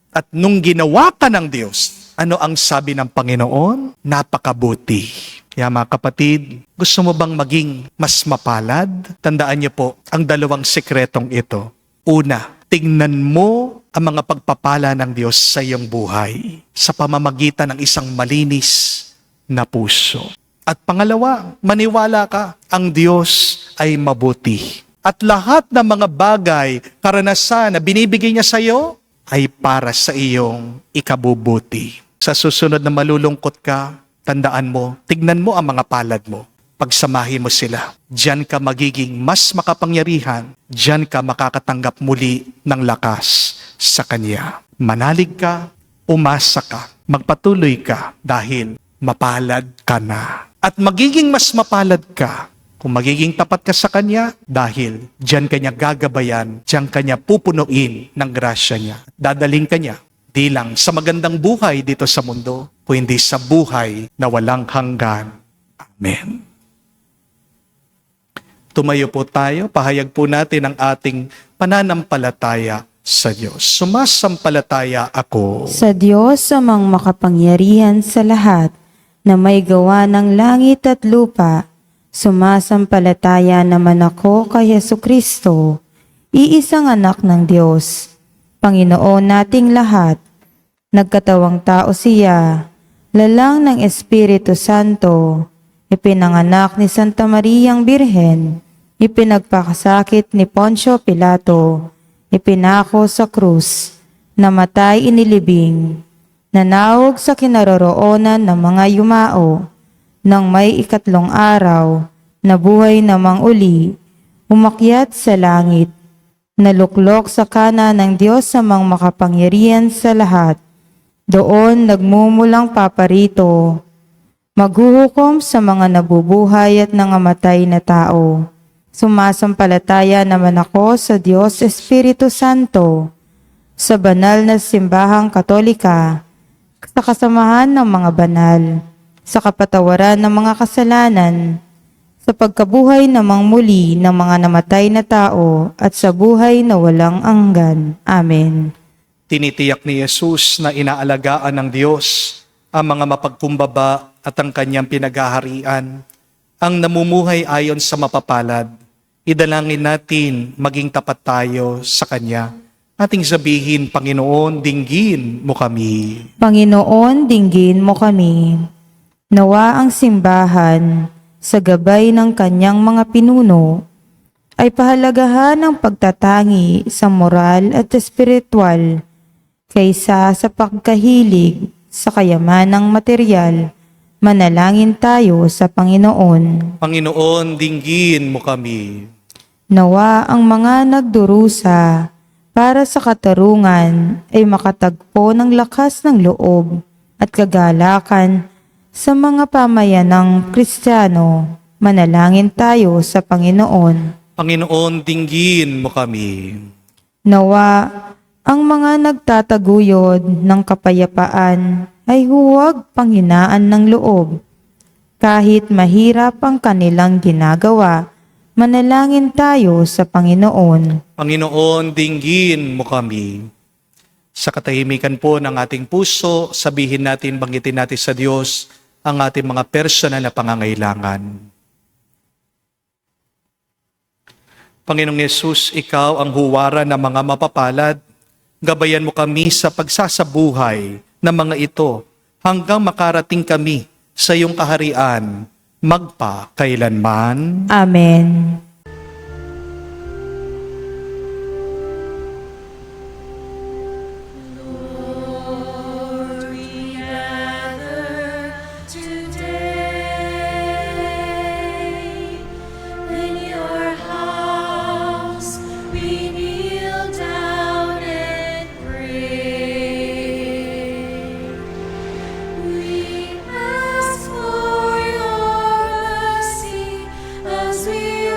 At nung ginawa ka ng Diyos, ano ang sabi ng Panginoon? Napakabuti. Kaya mga kapatid, gusto mo bang maging mas mapalad? Tandaan niyo po ang dalawang sikretong ito. Una, tingnan mo ang mga pagpapala ng Diyos sa iyong buhay sa pamamagitan ng isang malinis na puso. At pangalawa, maniwala ka, ang Diyos ay mabuti. At lahat ng mga bagay, karanasan na binibigay niya sa iyo, ay para sa iyong ikabubuti. Sa susunod na malulungkot ka, tandaan mo, tignan mo ang mga palad mo. Pagsamahin mo sila. Diyan ka magiging mas makapangyarihan. Diyan ka makakatanggap muli ng lakas sa Kanya. Manalig ka, umasa ka, magpatuloy ka dahil mapalad ka na. At magiging mas mapalad ka kung magiging tapat ka sa Kanya dahil diyan Kanya gagabayan, diyan Kanya pupunuin ng grasya Niya. Dadaling Kanya di lang sa magandang buhay dito sa mundo, kundi sa buhay na walang hanggan. Amen. Tumayo po tayo, pahayag po natin ang ating pananampalataya sa Diyos. Sumasampalataya ako Sa Diyos amang makapangyarihan sa lahat, na may gawa ng langit at lupa, sumasampalataya naman ako kay Jesucristo, iisang anak ng Diyos, Panginoon nating lahat. Nagkatawang tao siya, lalang ng Espiritu Santo, ipinanganak ni Santa Mariang Birhen, ipinagpakasakit ni Poncio Pilato, ipinako sa krus, namatay inilibing, nanawag sa kinaroroonan ng mga yumao, nang may ikatlong araw, nabuhay namang uli, umakyat sa langit, naluklok sa kanan ng Diyos amang makapangyarihan sa lahat, doon nagmumulang paparito, maghuhukom sa mga nabubuhay at nangamatay na tao. Sumasampalataya naman ako sa Diyos Espiritu Santo, sa banal na simbahang Katolika, sa kasamahan ng mga banal, sa kapatawaran ng mga kasalanan, sa pagkabuhay namang muli ng mga namatay na tao at sa buhay na walang hanggan. Amen. Tinitiyak ni Jesus na inaalagaan ng Diyos ang mga mapagkumbaba at ang Kanyang pinaghaharian, ang namumuhay ayon sa mapapalad. Idalangin natin maging tapat tayo sa Kanya. Ating sabihin, Panginoon, dinggin mo kami. Panginoon, dinggin mo kami. Nawa ang simbahan, sa gabay ng kanyang mga pinuno, ay pahalagahan ang pagtatangi sa moral at espiritual kaysa sa pagkahilig sa kayamanang material. Manalangin tayo sa Panginoon. Panginoon, dinggin mo kami. Nawa ang mga nagdurusa para sa katarungan ay makatagpo ng lakas ng loob at kagalakan sa mga pamayanang Kristiyano. Manalangin tayo sa Panginoon. Panginoon, dinggin mo kami. Nawa ang mga nagtataguyod ng kapayapaan ay huwag panghinaan ng loob. Kahit mahirap ang kanilang ginagawa, manalangin tayo sa Panginoon. Panginoon, dinggin mo kami. Sa katahimikan po ng ating puso, sabihin natin, banggitin natin sa Diyos ang ating mga personal na pangangailangan. Panginoong Yesus, Ikaw ang huwaran ng mga mapapalad. Gabayan mo kami sa pagsasabuhay ng mga ito hanggang makarating kami sa iyong kaharian magpakailanman. Amen. Lord, we gather today in your house. We kneel down and pray. We ask for your mercy as we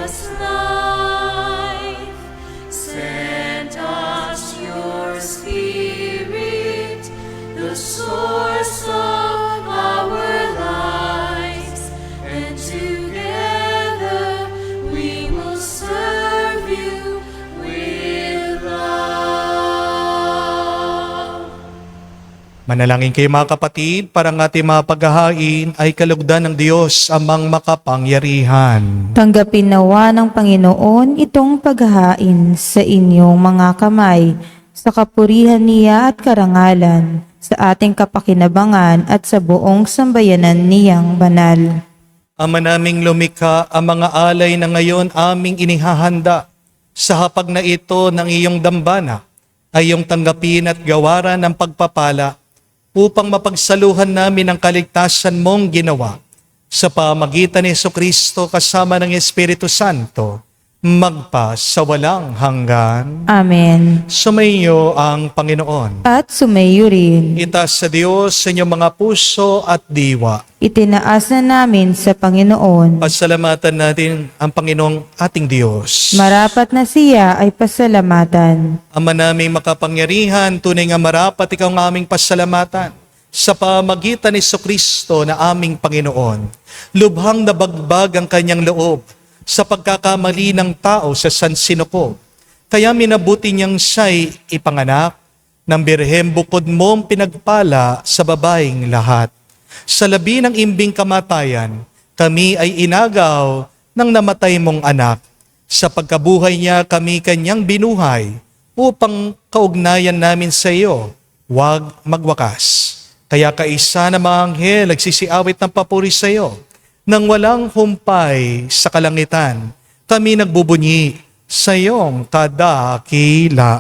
us life. Send us your Spirit, the source of our lives, and together we will serve you with love. Manalangin kayo mga kapatid, para ang ating mga paghahain ay kalugdan ng Diyos amang makapangyarihan. Tanggapin nawa ng Panginoon itong paghahain sa inyong mga kamay, sa kapurihan niya at karangalan, sa ating kapakinabangan at sa buong sambayanan niyang banal. Ama naming lumikha, ang mga alay na ngayon aming inihahanda sa hapag na ito ng iyong dambana ay iyong tanggapin at gawaran ng pagpapala upang mapagsaluhan namin ang kaligtasan mong ginawa sa pamagitan ni Jesucristo kasama ng Espiritu Santo, magpa sa walang hanggan. Amen. Sumainyo ang Panginoon. At sumayo rin. Itaas sa Diyos sa inyong mga puso at diwa. Itinaas na namin sa Panginoon. Pasalamatan natin ang Panginoong ating Diyos. Marapat na siya ay pasalamatan. Ama naming makapangyarihan, tunay nga marapat ikaw ang aming pasalamatan sa pamagitan ni Jesucristo na aming Panginoon. Lubhang nabagbag ang kanyang loob sa pagkakamali ng tao sa sansinuko. Kaya minabuti niyang siya'y ipanganak ng birhem bukod mong pinagpala sa babaeng lahat. Sa labi ng imbing kamatayan, kami ay inagaw ng namatay mong anak. Sa pagkabuhay niya, kami kanyang binuhay upang kaugnayan namin sa iyo, huwag magwakas. Kaya kaisa na mga anghel nagsisiawit ng papuri sa iyo. Nang walang humpay sa kalangitan, kami nagbubunyi sa iyong kadakilaan.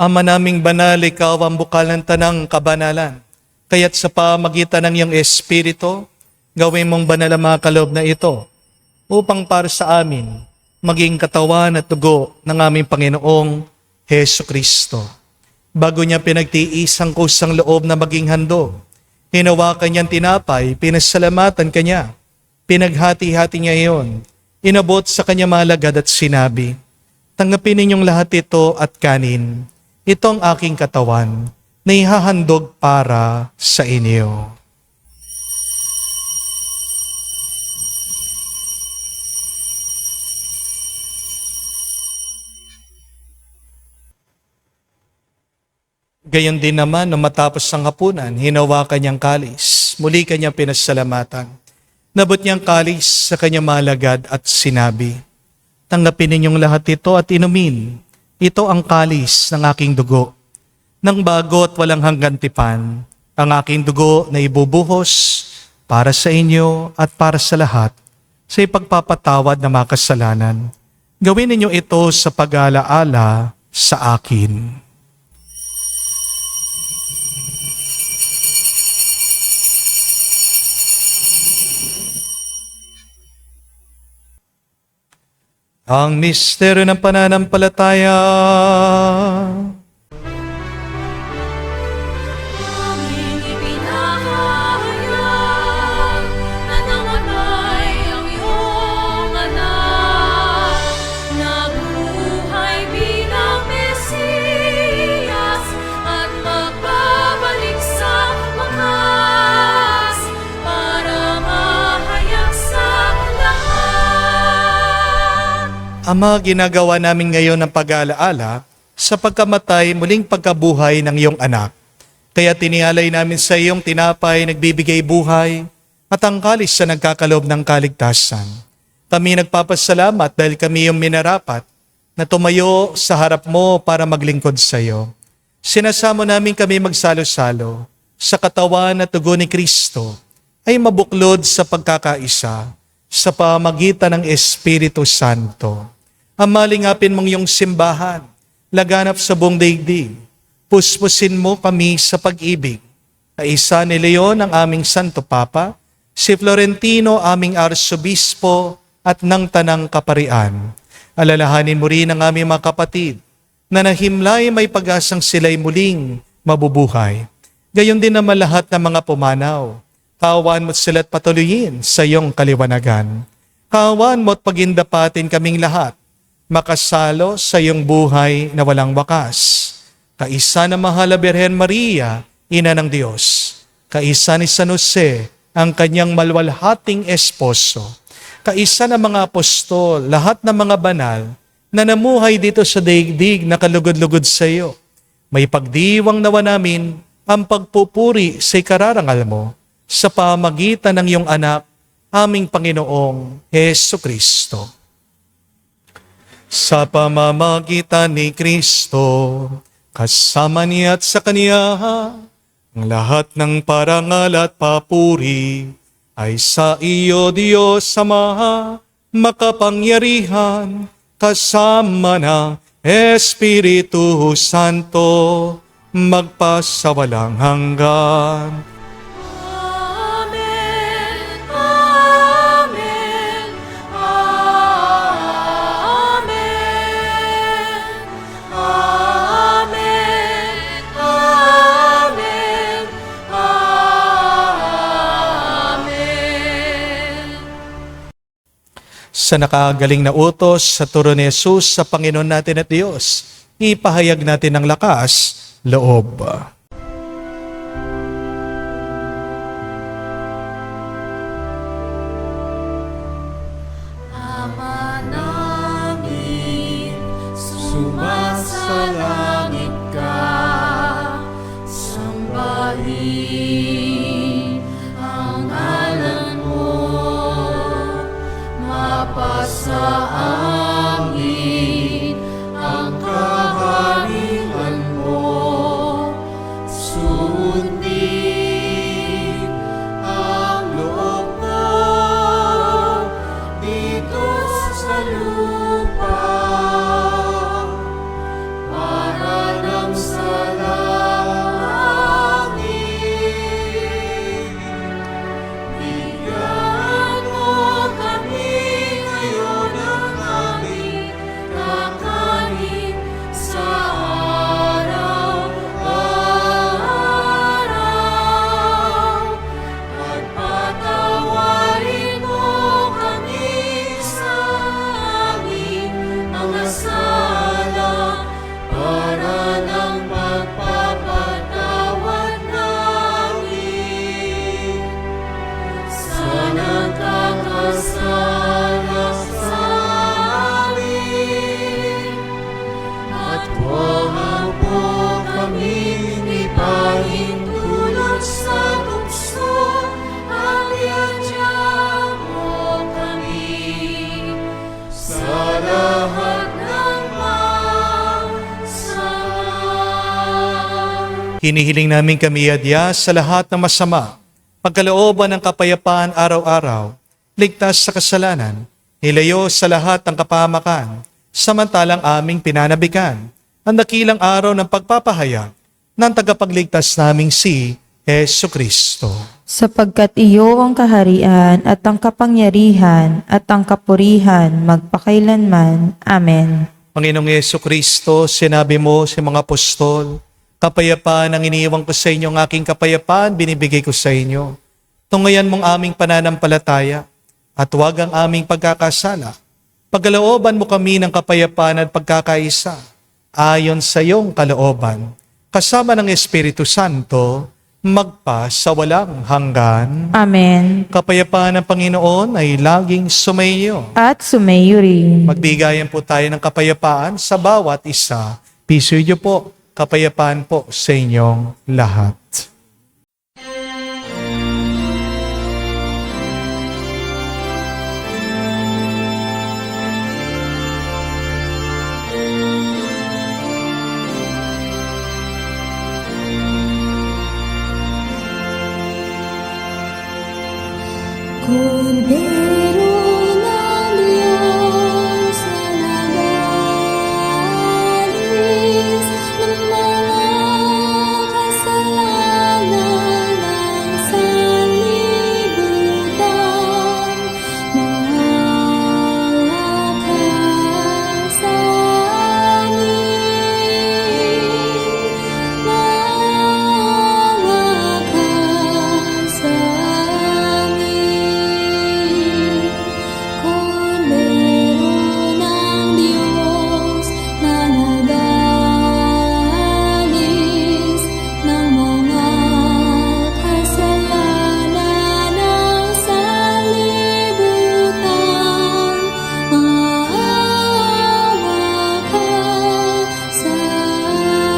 Ama naming banal, ikaw ang bukal ng tanang kabanalan. Kaya't sa pamagitan ng iyong Espiritu, gawin mong banal ang mga kaloob na ito, upang para sa amin, maging katawan at dugo ng aming Panginoong Hesu Kristo. Bago niya pinagtiis ang kusang loob na maging handog, hinawakan niyang tinapay, pinasalamatan kanya, pinaghati-hati niya iyon, inabot sa kanya malagad at sinabi, tanggapin ninyong lahat ito at kanin. Ito ang aking katawan na ihahandog para sa inyo. Gayon din naman, nung matapos ang hapunan, hinawakan niyang kalis. Muli kanyang pinasalamatan. Nabot niyang kalis sa kanyang malagad at sinabi, tanggapin ninyong lahat ito at inumin. Ito ang kalis ng aking dugo, ng bago at walang hanggan tipan, ang aking dugo na ibubuhos para sa inyo at para sa lahat sa ipagpapatawad ng mga kasalanan. Gawin ninyo ito sa pag-alaala sa akin. Ang misteryo ng pananampalataya. Aming ipinahayag na namatay ang iyong anak, nabuhay bilang Mesiyas at magbabalik sa wakas para mahayag sa lahat. Ama, ginagawa namin ngayon ng pag-aalaala sa pagkamatay muling pagkabuhay ng iyong anak. Kaya tinialay namin sa iyong tinapay nagbibigay buhay at ang kalis sa nagkakaloob ng kaligtasan. Kami nagpapasalamat dahil kami yung minarapat na tumayo sa harap mo para maglingkod sa iyo. Sinasamo namin kami magsalo-salo sa katawan at dugo ni Kristo ay mabuklod sa pagkakaisa sa pamagitan ng Espiritu Santo. Amalingapin mong iyong simbahan, laganap sa buong daigdig. Puspusin mo kami sa pag-ibig. Kaisa ni Leon ang aming Santo Papa, si Florentino aming Arsobispo at ng Tanang Kaparian. Alalahanin mo rin ang aming mga kapatid na nahimlay may pag-asang sila'y muling mabubuhay. Gayon din naman lahat ng mga pumanaw. Kaawaan mo't sila't patuloyin sa iyong kaliwanagan. Kaawaan mo't pagindapatin kaming lahat, makasalo sa iyong buhay na walang wakas. Kaisa na mahal na Birhen Maria, Ina ng Diyos. Kaisa ni San Jose, ang kanyang malwalhating esposo. Kaisa ng mga apostol, lahat ng mga banal na namuhay dito sa daigdig na kalugod-lugod sa iyo. May pagdiwang nawa namin ang pagpupuri sa ikararangal mo sa pamagitan ng iyong anak, aming Panginoong Hesu Kristo. Sa pamamagitan ni Kristo, kasama niya at sa Kanya, ang lahat ng parangal at papuri ay sa iyo, Diyos Ama, makapangyarihan, kasama ng Espiritu Santo, magpasawalang hanggan. Amen, Amen, Amen, Amen, Amen, Amen. Sa nakagaling na utos sa turo ni Jesus sa Panginoon natin at Diyos, ipahayag natin ng lakas, loob. Ama namin, sumasalangit ka, sambahin ang ngalan mo, mapasa amin ang kaharian mo, sundin ang loob mo dito sa lupa para nang sa langit. Bigyan mo kami ngayon ng aming kakanin sa araw-araw at patawarin mo kami sa aming mga sala para ng pagpapatawad namin sa nagkakasala sa amin. At huwag mo kaming ipahintulot sa tukso, at iadya mo kami sa lahat ng masama. Hinihiling namin kami adya sa lahat ng masama, pagkalooban ng kapayapaan araw-araw, ligtas sa kasalanan, hilayo sa lahat ng kapahamakan, samantalang aming pinanabikan ang dakilang araw ng pagpapahayag ng tagapagligtas naming si Jesucristo. Sapagkat iyo ang kaharian at ang kapangyarihan at ang kapurihan magpakailanman. Amen. Panginoong Jesucristo, sinabi mo sa mga apostol, kapayapaan ang iniiwan ko sa inyo, ang aking kapayapaan binibigay ko sa inyo. Tungayan mong aming pananampalataya at huwag ang aming pagkakasala. Pagkalooban mo kami ng kapayapaan at pagkakaisa ayon sa iyong kalooban, kasama ng Espiritu Santo, magpa sa walang hanggan. Amen. Kapayapaan ng Panginoon ay laging sumainyo. At sumayo rin. Magbigayan po tayo ng kapayapaan sa bawat isa. Pisuyo po, kapayapaan po sa inyong lahat. Kordero ng Diyos na nagalis ng mga kasalanan ng sanlibutan, maawa ka sa amin, maawa ka sa amin. Kordero ng Diyos na nagalis ng mga kasalanan ng sanlibutan, maawa ka sa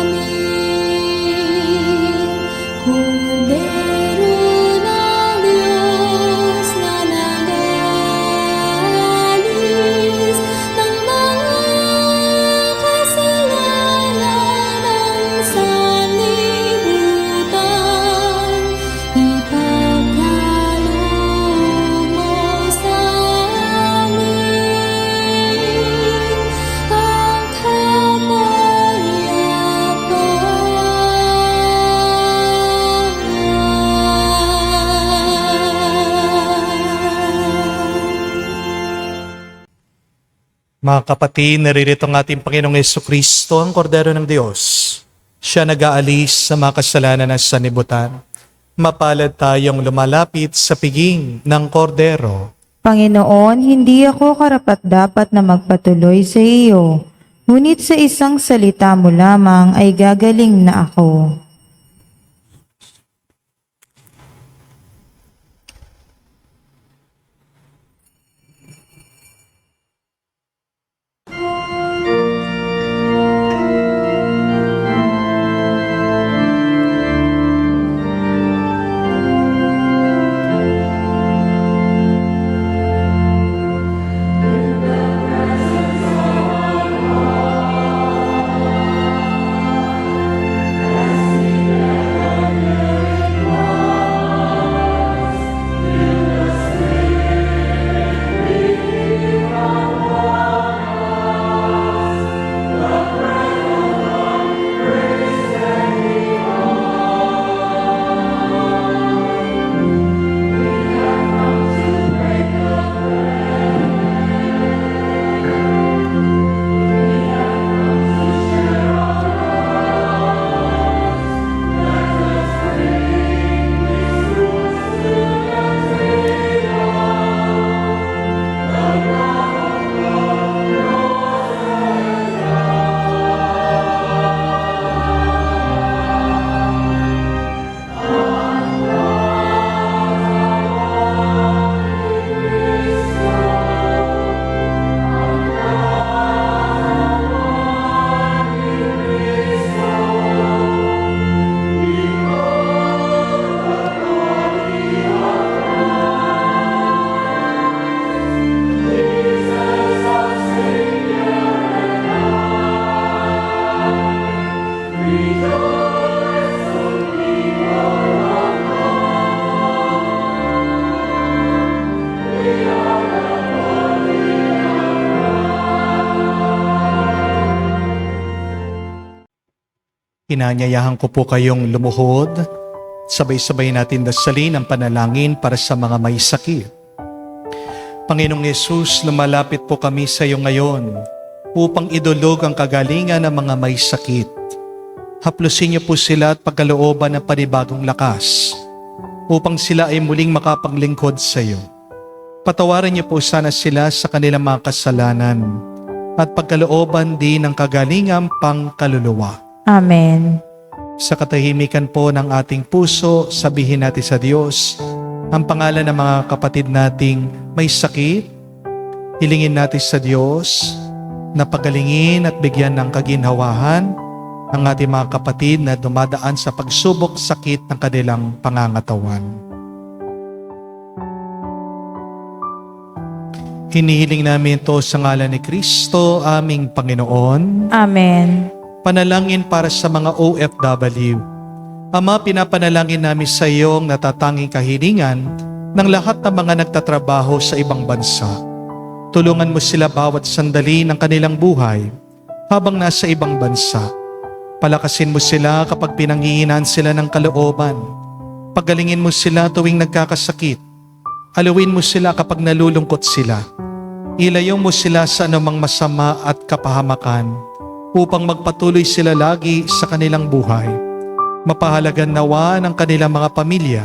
amin. Kordero ng Diyos na nagalis ng mga kasalanan ng sanlibutan, ipagkaloob mo sa amin ang kapayapaan. Mga kapatid, naririto ang ating Panginoong Jesucristo, ang Kordero ng Diyos. Siya nag-aalis sa mga kasalanan ng sanlibutan. Mapalad tayong lumalapit sa piging ng Kordero. Panginoon, hindi ako karapat-dapat na magpatuloy sa iyo. Ngunit sa isang salita mo lamang ay gagaling na ako. Inanyayahan ko po kayong lumuhod Sabay-sabay natin dasalin ang panalangin para sa mga may sakit. Panginoong Yesus, lumalapit po kami sa iyo ngayon upang idulog ang kagalingan ng mga may sakit. Haplusin niyo po sila at pagkalooban ng panibagong lakas upang sila ay muling makapaglingkod sa iyo. Patawarin niyo po sana sila sa kanilang mga kasalanan at pagkalooban din ng kagalingang pangkaluluwa. Amen. Sa katahimikan po ng ating puso, sabihin natin sa Diyos ang pangalan ng mga kapatid nating may sakit. Hilingin natin sa Diyos na pagalingin at bigyan ng kaginhawahan ang ating mga kapatid na dumadaan sa pagsubok sakit ng kanilang pangangatawan. Hinihiling namin ito sa ngalan ni Kristo, aming Panginoon. Amen. Panalangin para sa mga OFW. Ama, pinapanalangin namin sa iyong natatanging kahilingan ng lahat ng mga nagtatrabaho sa ibang bansa. Tulungan mo sila bawat sandali ng kanilang buhay habang nasa ibang bansa. Palakasin mo sila kapag pinanghihinaan sila ng kalooban. Pagalingin mo sila tuwing nagkakasakit. Aluin mo sila kapag nalulungkot sila. Ilayo mo sila sa anumang masama at kapahamakan upang magpatuloy sila lagi sa kanilang buhay. Mapahalagan nawa ng kanilang mga pamilya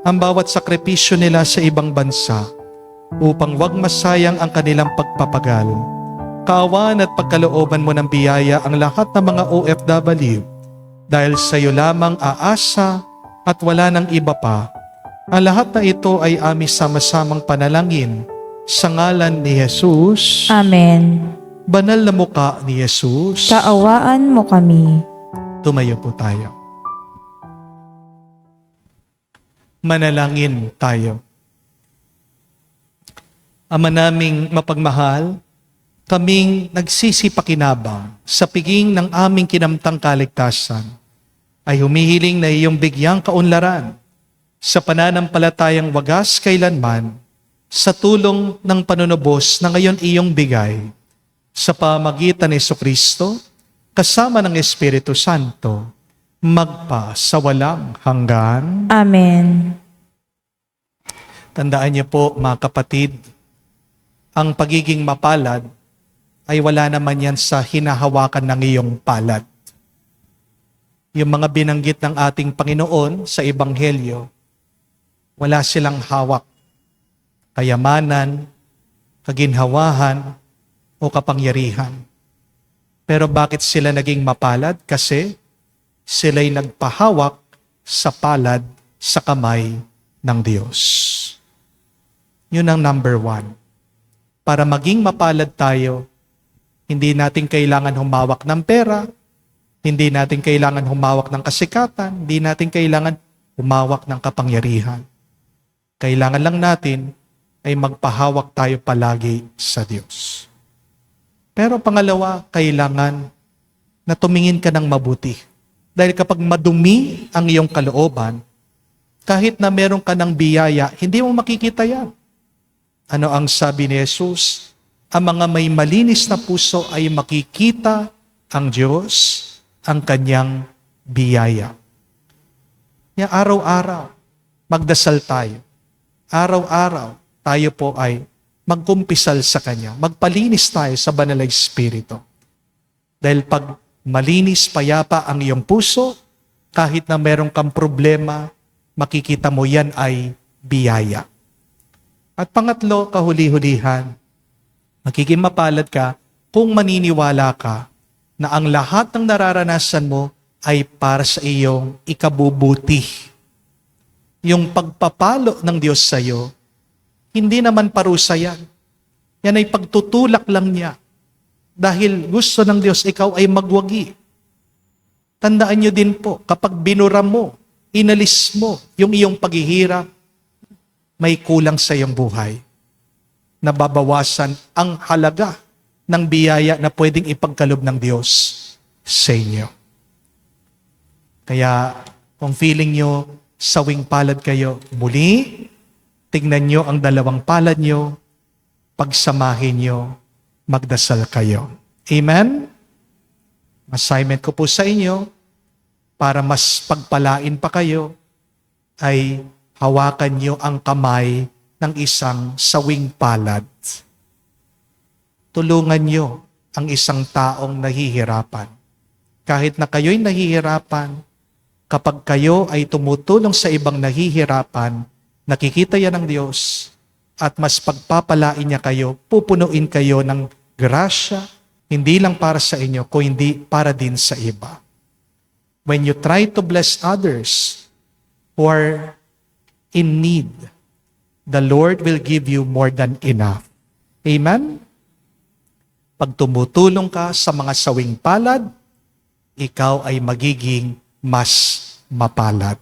ang bawat sakripisyo nila sa ibang bansa upang wag masayang ang kanilang pagpapagal. Kaawaan at pagkalooban mo ng biyaya ang lahat ng mga OFW dahil sa iyo lamang aasa at wala ng iba pa. Ang lahat na ito ay aming sama-samang panalangin sa ngalan ni Jesus. Amen. Banal na muka ni Jesus. Kaawaan mo kami. Tumayo po tayo. Manalangin tayo. Ama naming mapagmahal, kaming nagsisipakinabang sa piging ng aming kinamtang kaligtasan, ay humihiling na iyong bigyang kaunlaran sa pananampalatayang wagas kailanman, sa tulong ng panunubos na ngayon iyong bigay, sa pamagitan ni Jesucristo, kasama ng Espiritu Santo, magpa sa walang hanggan. Amen. Tandaan niyo po mga kapatid, ang pagiging mapalad ay wala naman yan sa hinahawakan ng iyong palad. Yung mga binanggit ng ating Panginoon sa Ebanghelyo, wala silang hawak, kayamanan, kaginhawahan, o kapangyarihan. Pero bakit sila naging mapalad? Kasi sila'y nagpahawak sa palad sa kamay ng Diyos. Yun ang number 1. Para maging mapalad tayo, hindi natin kailangan humawak ng pera, hindi natin kailangan humawak ng kasikatan, hindi natin kailangan humawak ng kapangyarihan. Kailangan lang natin ay magpahawak tayo palagi sa Diyos. Pero pangalawa, kailangan na tumingin ka ng mabuti. Dahil kapag madumi ang iyong kalooban, kahit na meron ka ng biyaya, hindi mo makikita yan. Ano ang sabi ni Jesus? Ang mga may malinis na puso ay makikita ang Diyos, ang kanyang biyaya. Kaya araw-araw, magdasal tayo. Araw-araw, tayo po ay magkumpisal sa Kanya. Magpalinis tayo sa Banal na Espiritu. Dahil pag malinis, payapa ang iyong puso, kahit na meron kang problema, makikita mo yan ay biyaya. At pangatlo, kahuli-hulihan, magiging mapalad ka kung maniniwala ka na ang lahat ng nararanasan mo ay para sa iyong ikabubuti. Yung pagpapalo ng Diyos sa iyo, hindi naman parusa yan. Yan ay pagtutulak lang niya. Dahil gusto ng Diyos ikaw ay magwagi. Tandaan niyo din po, kapag binura mo, inalis mo yung iyong paghihirap, may kulang sa iyong buhay. Nababawasan ang halaga ng biyaya na pwedeng ipagkalob ng Diyos sa inyo. Kaya kung feeling nyo sawing palad kayo, muli, tingnan nyo ang dalawang palad nyo, pagsamahin nyo, magdasal kayo. Amen? Assignment ko po sa inyo, para mas pagpalain pa kayo, ay hawakan niyo ang kamay ng isang sawing palad. Tulungan niyo ang isang taong nahihirapan. Kahit na kayo'y nahihirapan, kapag kayo ay tumutulong sa ibang nahihirapan, nakikita yan ng Diyos at mas pagpapalain niya kayo, pupunuin kayo ng grasya, hindi lang para sa inyo, kundi para din sa iba. When you try to bless others who are in need, the Lord will give you more than enough. Amen? Pag tumutulong ka sa mga sawing palad, ikaw ay magiging mas mapalad.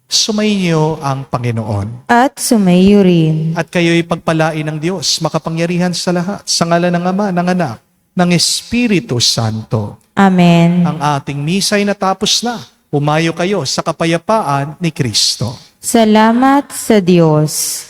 Sumainyo ang Panginoon. At sumayo rin. At kayo'y pagpalain ng Diyos, makapangyarihan sa lahat, sa ngalan ng Ama, ng Anak, ng Espiritu Santo. Amen. Ang ating misa'y natapos na. Pumayo kayo sa kapayapaan ni Kristo. Salamat sa Diyos.